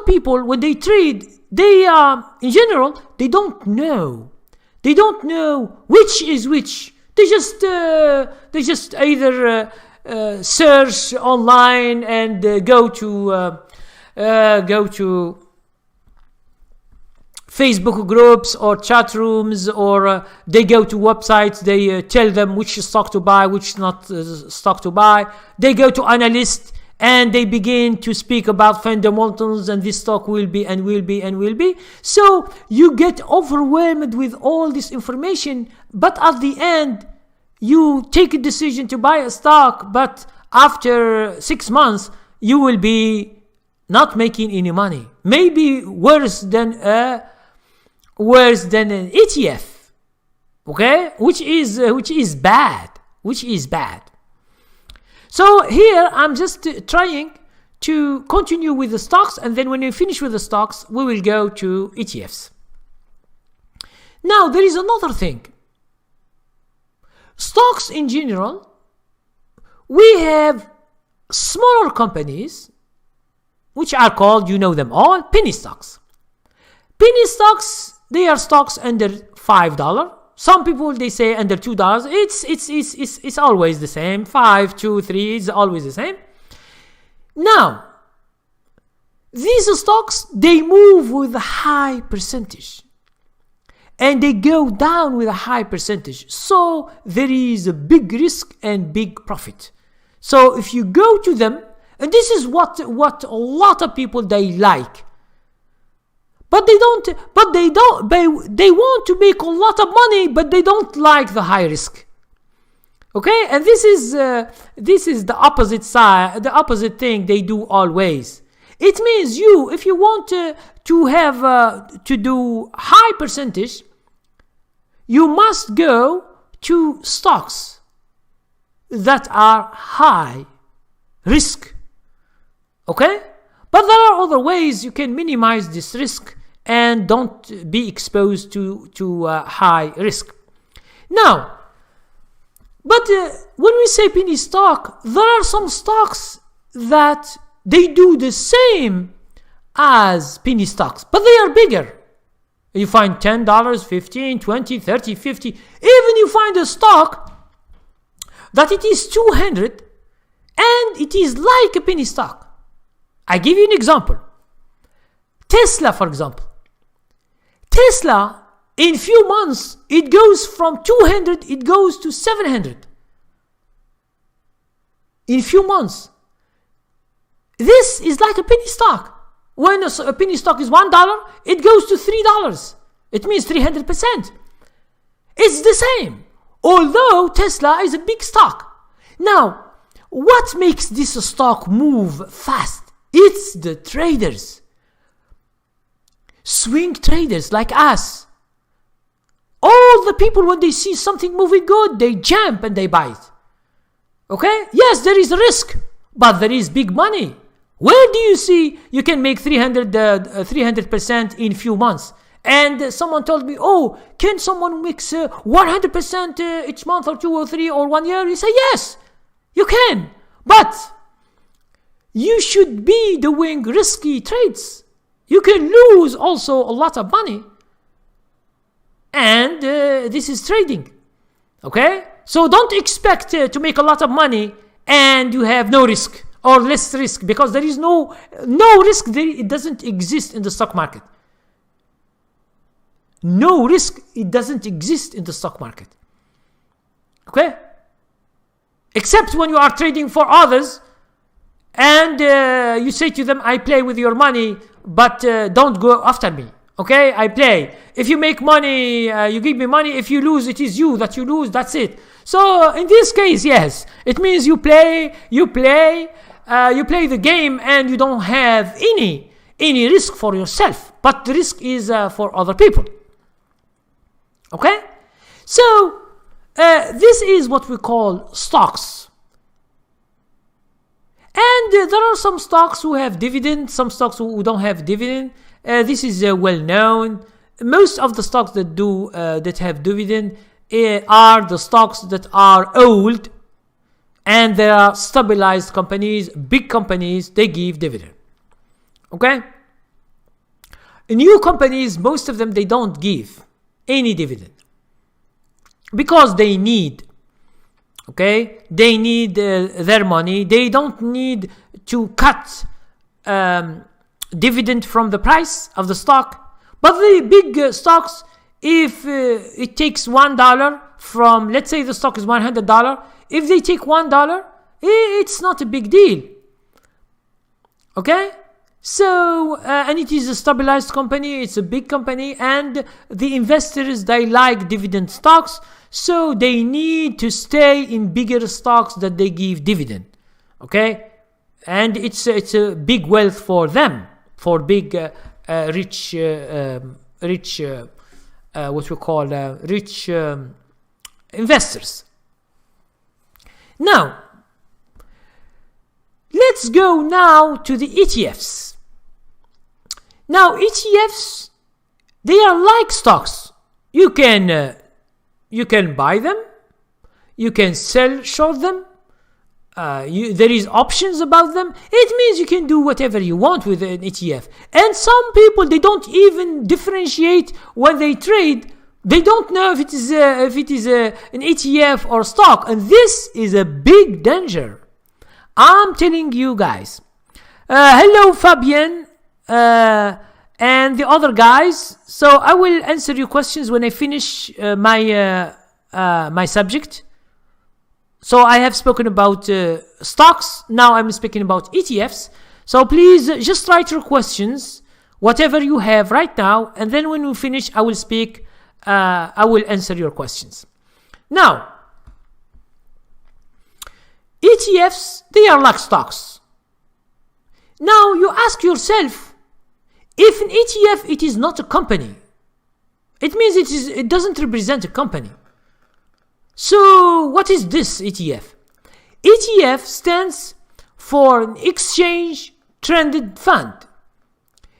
People, when they trade, they in general, they don't know which is which. They just either search online and go to Facebook groups or chat rooms, or they go to websites. They tell them which stock to buy, which not stock to buy. They go to analysts and they begin to speak about fundamentals, and this stock will be and will be and will be. So you get overwhelmed with all this information, but at the end, you take a decision to buy a stock, but after 6 months, you will be not making any money. Maybe worse than an ETF, okay? Which is bad. So here I'm just trying to continue with the stocks, and then when we finish with the stocks, we will go to ETFs. Now there is another thing. Stocks in general, we have smaller companies, which are called, you know them all, penny stocks. Penny stocks, they are stocks under $5. Some people, they say under $2. It's always the same. 5, 2, 3, it's always the same. Now, these stocks, they move with a high percentage. And they go down with a high percentage. So there is a big risk and big profit. So if you go to them, and this is what a lot of people, they like. But they want to make a lot of money, but they don't like the high risk. Okay? And this is the opposite side, the opposite thing they do always. It means if you want to do high percentage, you must go to stocks that are high risk. Okay? But there are other ways you can minimize this risk and don't be exposed to high risk. Now, but when we say penny stock, there are some stocks that they do the same as penny stocks, but they are bigger. You find $10, $15, $20, $30, $50. Even you find a stock that it is 200 and it is like a penny stock. I give you an example. Tesla, for example. Tesla, in few months, it goes from 200, it goes to 700. In few months. This is like a penny stock. When a penny stock is $1, it goes to $3. It means 300%. It's the same. Although Tesla is a big stock. Now, what makes this stock move fast? It's the traders. Swing traders like us. All the people, when they see something moving good, they jump and they buy it. Okay? Yes, there is risk, but there is big money. Where do you see you can make 300% in few months? And someone told me, oh, can someone make 100% each month or 2 or 3 or 1 year? You say, yes, you can. But you should be doing risky trades. You can lose also a lot of money. And this is trading. Okay? So don't expect to make a lot of money and you have no risk or less risk, because there is no risk. It doesn't exist in the stock market. No risk, it doesn't exist in the stock market. Okay? Except when you are trading for others and you say to them, I play with your money, but don't go after me. Okay? I play. If you make money, you give me money. If you lose, it is you that you lose. That's it. So in this case, yes, it means you play the game and you don't have any risk for yourself, but the risk is for other people. Okay? So this is what we call stocks. And there are some stocks who have dividend, some stocks who don't have dividend. This is well known. Most of the stocks that have dividend are the stocks that are old and there are stabilized companies, big companies, they give dividend. Okay? New companies, most of them, they don't give any dividend because they need, okay, they need their money. They don't need to cut dividend from the price of the stock. But the big stocks, if it takes $1 from, let's say the stock is $100, if they take $1, it's not a big deal. Okay? So, and it is a stabilized company, it's a big company, and the investors, they like dividend stocks, so they need to stay in bigger stocks that they give dividend. Okay? And it's a big wealth for them, for big, rich investors. Now, let's go now to the ETFs. Now, ETFs, they are like stocks. You can buy them, you can sell short them. There is options about them. It means you can do whatever you want with an ETF. And some people, they don't even differentiate when they trade. They don't know if it is an ETF or stock, and this is a big danger. I'm telling you guys. Hello, Fabian, and the other guys. So I will answer your questions when I finish my subject. So I have spoken about stocks. Now I'm speaking about ETFs. So please just write your questions, whatever you have right now, and then when we finish, I will speak. I will answer your questions. Now, ETFs, they are like stocks. Now you ask yourself, if an ETF, it is not a company, it means it doesn't represent a company. So what is this ETF? ETF stands for an exchange traded fund.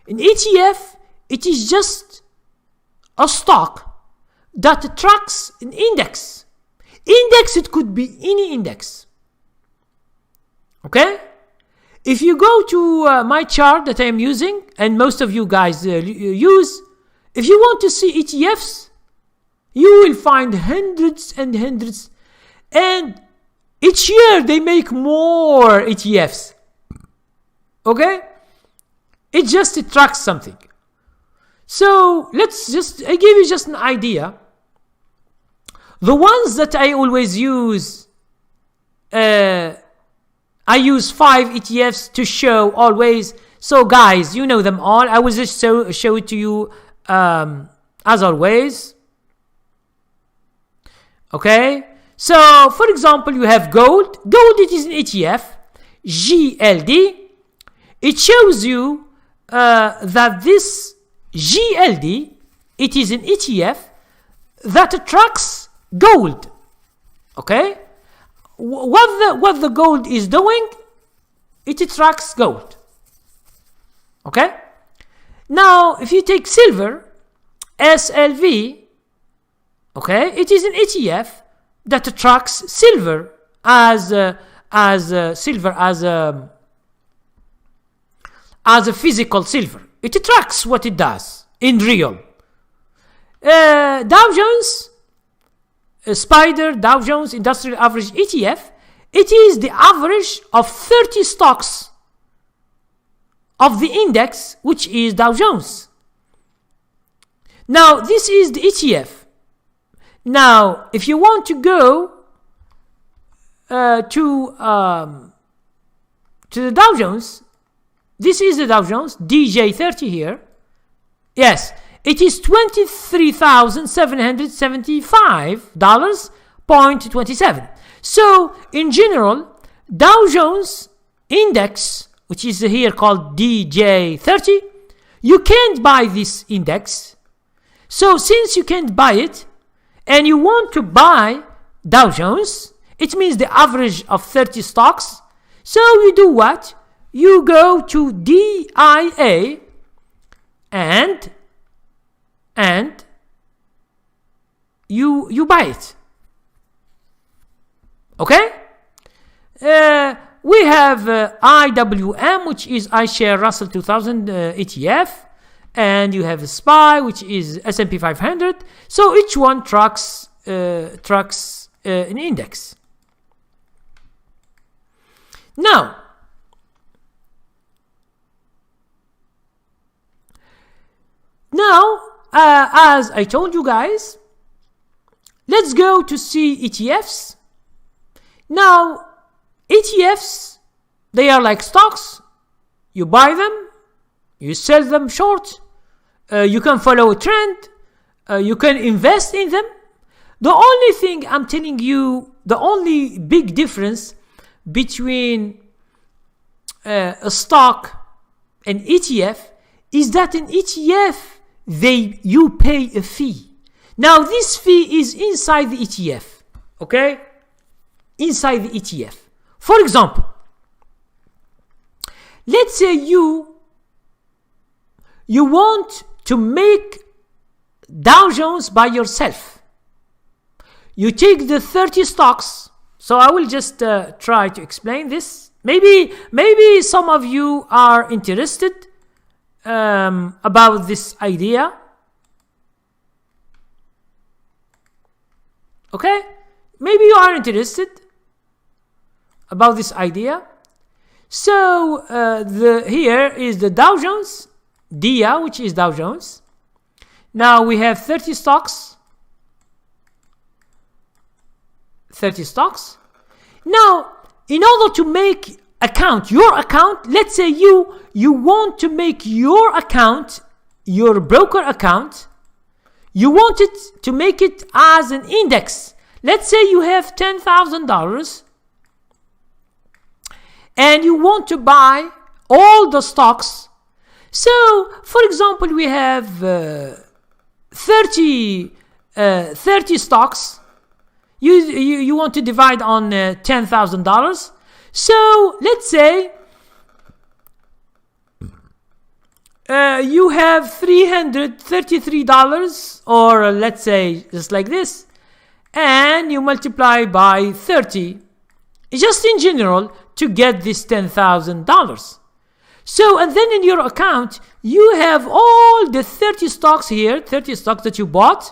An ETF, it is just a stock that tracks an index. Index, it could be any index. Okay? If you go to my chart that I am using, and most of you guys use, if you want to see ETFs, you will find hundreds and hundreds, and each year they make more ETFs. Okay? It tracks something. So I give you just an idea. The ones that I always use, I use 5 ETFs to show always. So guys, you know them all. I will just show it to you as always. Okay? So, for example, you have gold. Gold, it is an ETF. GLD. It shows you that this GLD, it is an ETF that tracks gold. Okay? What the gold is doing, it tracks gold. Okay? Now, if you take silver, SLV, okay, it is an ETF that tracks silver as a physical silver. It tracks what it does in real. Dow Jones, Dow Jones Industrial Average ETF, it is the average of 30 stocks of the index, which is Dow Jones. Now, this is the ETF. Now, if you want to go to the Dow Jones, this is the Dow Jones, DJ30 here. Yes, it is $23,775.27. So, in general, Dow Jones Index, which is here called DJ30, you can't buy this index. So, since you can't buy it, and you want to buy Dow Jones, it means the average of 30 stocks. So, you do what? You go to DIA and you buy it. Okay? we have IWM, which is iShare Russell 2000 ETF, and you have SPY, which is S&P 500. So each one tracks an index. Now, as I told you guys, let's go to see ETFs. Now, ETFs, they are like stocks. You buy them, you sell them short, you can follow a trend, you can invest in them. The only thing I'm telling you, the only big difference between a stock and ETF is that in ETF, you pay a fee. Now, this fee is inside the ETF, okay? Inside the ETF. For example, let's say you want to make Dow Jones by yourself. You take the 30 stocks. So I will just try to explain this. Maybe some of you are interested about this idea. Okay? Maybe you are interested about this idea. So here is the Dow Jones, DIA, which is Dow Jones. Now we have 30 stocks. 30 stocks. Now, in order to make your account, let's say you want to make your account, your broker account, you want it to make it as an index. Let's say you have $10,000 and you want to buy all the stocks. So, for example, we have 30 stocks. You want to divide on $10,000. So let's say you have $333, or let's say just like this, and you multiply by 30, just in general, to get this $10,000. So, and then in your account, you have all the 30 stocks here, 30 stocks that you bought.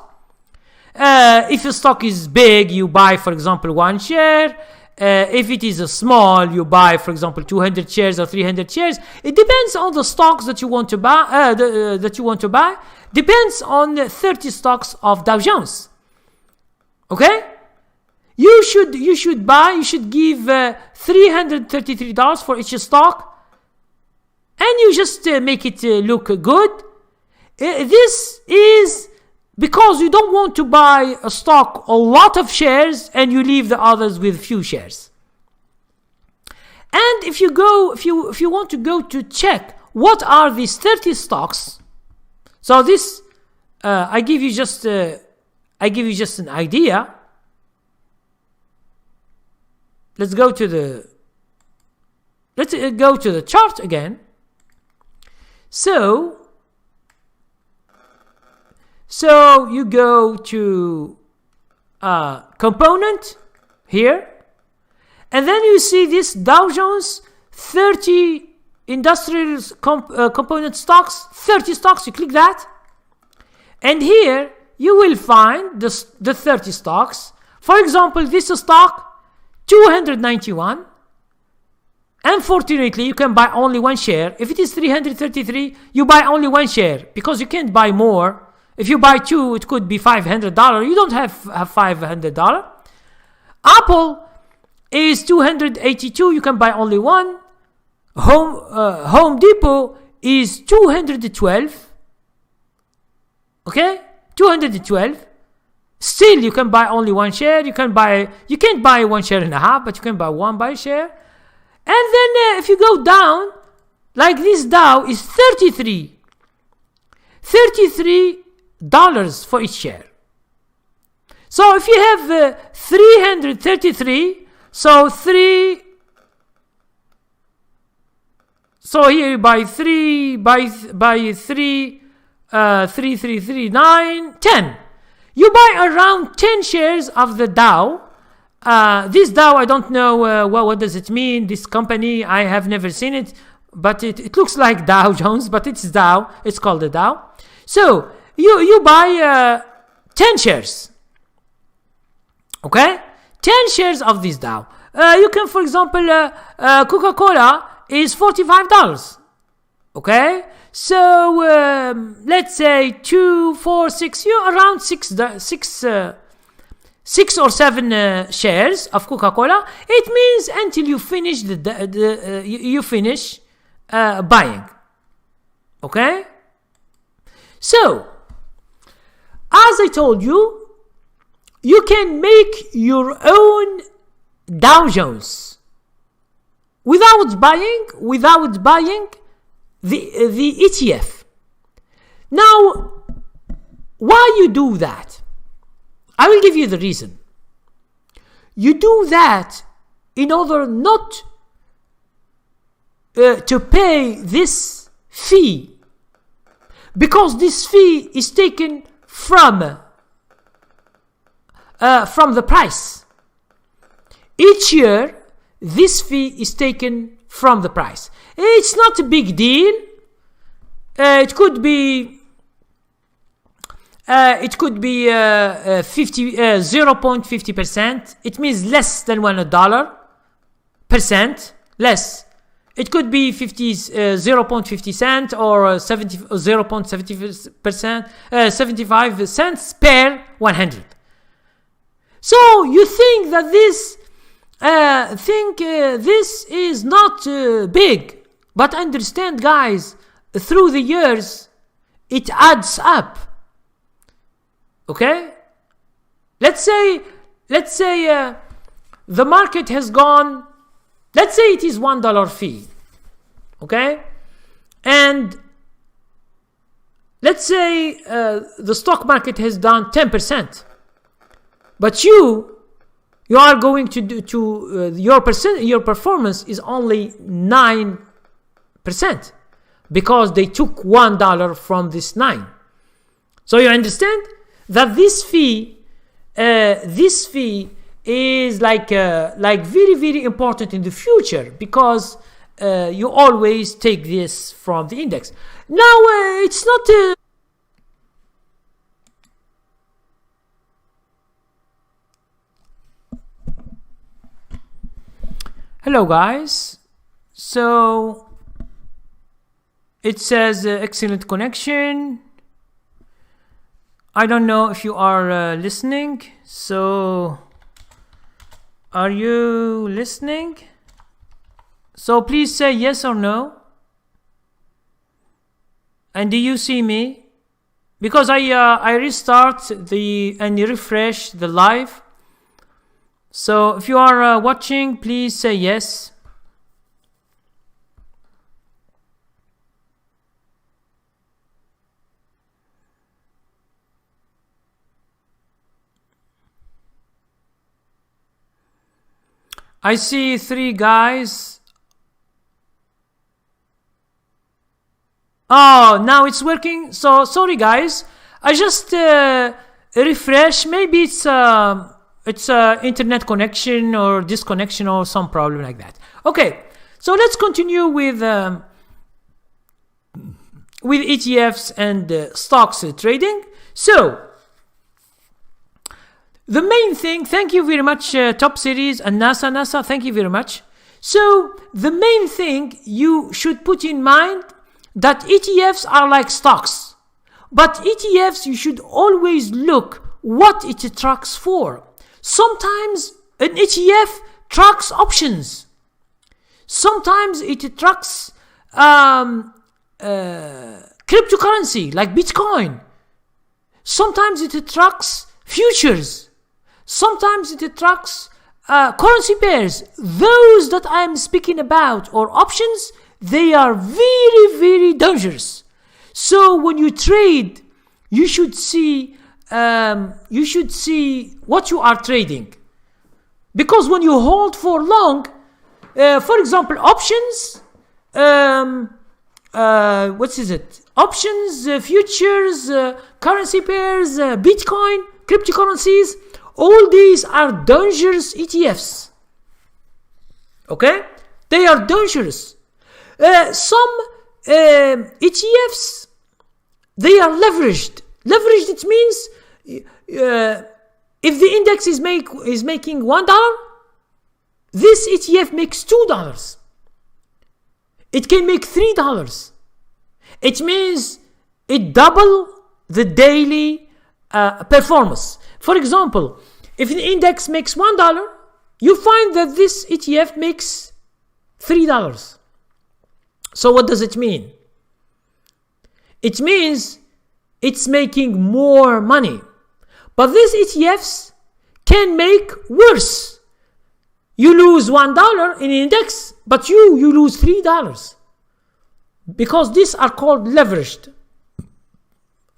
If a stock is big, you buy, for example, 1 share. If it is a small, you buy, for example, 200 shares or 300 shares. It depends on the stocks that you want to buy. Depends on the 30 stocks of Dow Jones. Okay? You should give $333 for each stock, and you just make it look good. This is because you don't want to buy a stock, a lot of shares, and you leave the others with few shares. And if you want to go to check what are these 30 stocks, so this I give you just an idea. Let's go to the chart again. So you go to component here, and then you see this Dow Jones 30 industrial component stocks, 30 stocks. You click that, and here you will find the 30 stocks. For example, this stock 291. Unfortunately, you can buy only 1 share. If it is 333, you buy only 1 share because you can't buy more. If you buy 2, it could be $500. You don't have $500. Apple is 282. You can buy only 1. Home Depot is 212. Okay, 212. Still, you can buy only 1 share. You can't buy 1 share and a half, but you can buy 1 by share. And then if you go down, like this Dow is 33 dollars for each share. So if you have 333, so here you buy 3 by 3, 3, 3, 3, 9, 10. You buy around 10 shares of the Dow This Dow, I don't know what does it mean. This company, I have never seen it, but it looks like Dow Jones, but it's Dow. It's called the Dow. So you buy 10 shares. Okay, 10 shares of this Dow. You can, for example, Coca-Cola is $45. Okay, so let's say 2, 4, 6, around 6 or 7 shares of Coca-Cola. It means until you finish you finish buying. Okay, so as I told you, you can make your own Dow Jones without buying the ETF. Now, why you do that? I will give you the reason. You do that in order not to pay this fee, because this fee is taken from the price. Each year, this fee is taken from the price. It's not a big deal. It could be 0.50%. It means less than $1 less. It could be 0.50 cent or 0.70%, 75 cents per 100. So you think that this is not big, but understand, guys, through the years it adds up. Okay, let's say the market has gone, let's say it is $1 fee. Okay, and let's say the stock market has done 10%, but you are going to do your performance is only 9%, because they took $1 from this 9. So you understand that this fee is like very, very important in the future, because you always take this from the index. Now it's not hello guys, so it says excellent connection. I don't know if you are listening. So are you listening? So please say yes or no. And do you see me? Because I restart and refresh the live. So if you are watching, please say yes. I see 3 guys. Oh, now it's working. So sorry guys, I just refresh. Maybe it's internet connection or disconnection or some problem like that. Okay, so let's continue with ETFs and stocks trading. So the main thing, thank you very much, Top Series and NASA, thank you very much. So the main thing you should put in mind that ETFs are like stocks, but ETFs you should always look what it tracks for. Sometimes an ETF tracks options. Sometimes it tracks cryptocurrency like Bitcoin. Sometimes it tracks futures. Sometimes it tracks currency pairs. Those that I am speaking about, or options, they are very, very dangerous. So when you trade, you should see what you are trading. Because when you hold for long, for example, options, options, futures, currency pairs, Bitcoin, cryptocurrencies, All these are dangerous ETFs. Okay? They are dangerous. Some ETFs, they are leveraged. Leveraged, it means if the index is making $1, this ETF makes $2. It can make $3. It means it double the daily performance. For example, if the index makes $1, you find that this ETF makes $3. So what does it mean? It means it's making more money. But these ETFs can make worse. You lose $1 in index, but you lose $3. Because these are called leveraged.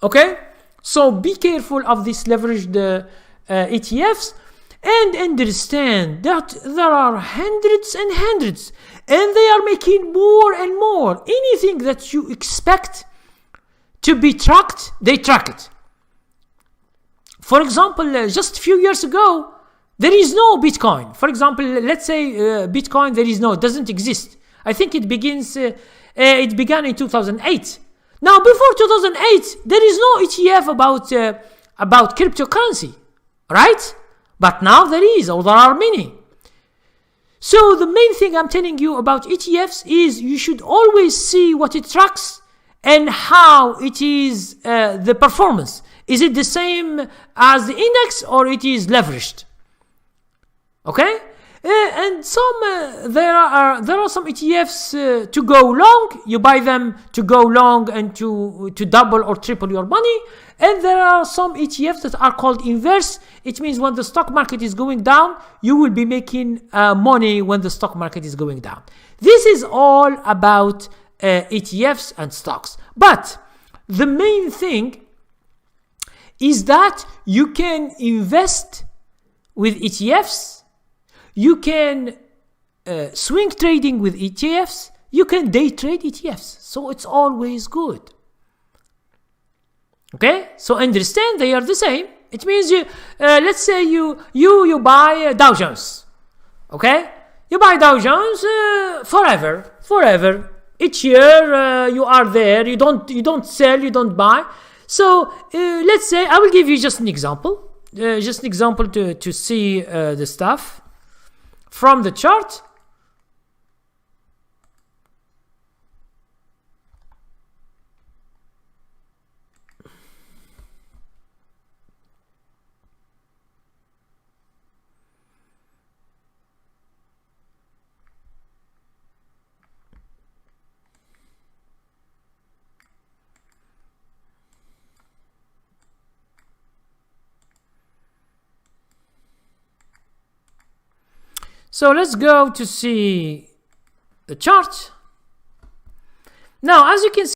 Okay? So be careful of these leveraged ETFs, and understand that there are hundreds and hundreds, and they are making more and more. Anything that you expect to be tracked, they track it. For example, just a few years ago, there is no Bitcoin. For example, let's say Bitcoin, it doesn't exist. I think it began in 2008. Now, before 2008, there is no ETF about cryptocurrency, right? But now there is, or there are many. So the main thing I'm telling you about ETFs is you should always see what it tracks and how it is the performance. Is it the same as the index, or it is leveraged? Okay? And there are some ETFs to go long. You buy them to go long and to double or triple your money. And there are some ETFs that are called inverse. It means when the stock market is going down, you will be making money when the stock market is going down. This is all about ETFs and stocks. But the main thing is that you can invest with ETFs. You can swing trading with ETFs. You can day trade ETFs. So it's always good. Okay? So understand they are the same. It means let's say you buy Dow Jones. Okay? You buy Dow Jones forever. Each year you are there. You don't sell. You don't buy. So let's say I will give you just an example. To see the stuff from the chart. So let's go to see the chart. Now, as you can see,